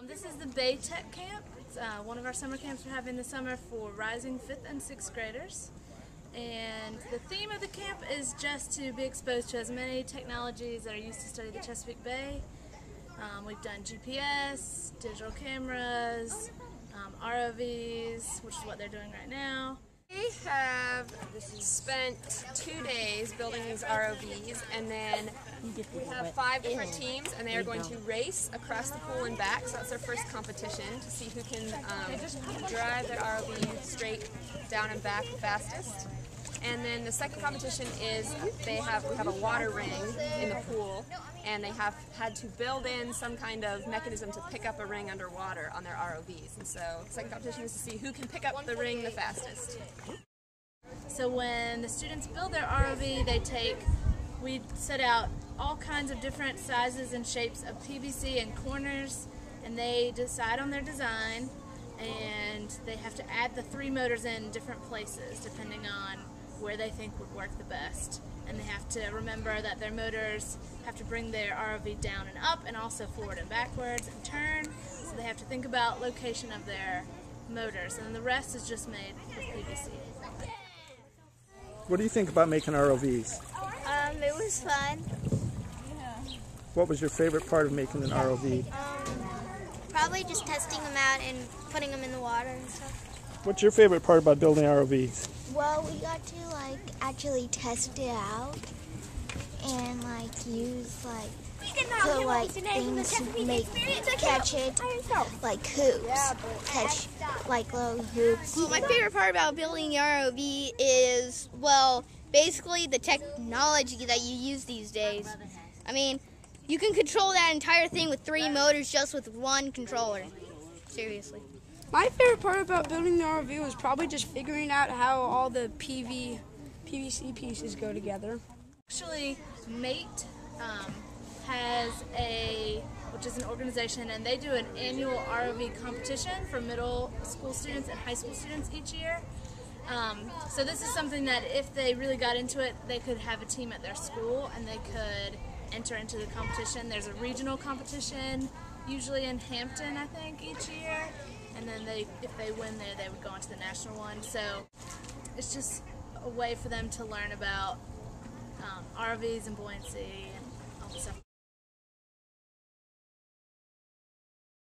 This is the BayTech camp. It's one of our summer camps we're having this summer for rising 5th and 6th graders. And the theme of the camp is just to be exposed to as many technologies that are used to study the Chesapeake Bay. We've done GPS, digital cameras, ROVs, which is what they're doing right now. We have spent 2 days building these ROVs, and then we have 5 different teams, and they are going to race across the pool and back. So that's their first competition to see who can drive their ROV straight down and back the fastest. And then the second competition is we have a water ring in the pool, and they have had to build in some kind of mechanism to pick up a ring underwater on their ROVs. And so the second competition is to see who can pick up the ring the fastest. So when the students build their ROV, we set out all kinds of different sizes and shapes of PVC and corners, and they decide on their design, and they have to add the 3 motors in different places depending on where they think would work the best. And they have to remember that their motors have to bring their ROV down and up, and also forward and backwards and turn. So they have to think about location of their motors, and then the rest is just made with PVC. What do you think about making ROVs? It was fun. What was your favorite part of making an ROV? Probably just testing them out and putting them in the water and stuff. What's your favorite part about building ROVs? Well, we got to actually test it out and use things to catch it, like hoops, catch little hoops. Well, my favorite part about building the ROV is, well, basically the technology that you use these days. I mean, you can control that entire thing with 3 motors just with 1 controller. Seriously. My favorite part about building the ROV was probably just figuring out how all the PVC pieces go together. Actually, MATE which is an organization, and they do an annual ROV competition for middle school students and high school students each year. So this is something that if they really got into it, they could have a team at their school and they could enter into the competition. There's a regional competition, usually in Hampton, I think, each year. And then if they win there, they would go on to the national one. So it's just a way for them to learn about ROVs and buoyancy and all the stuff.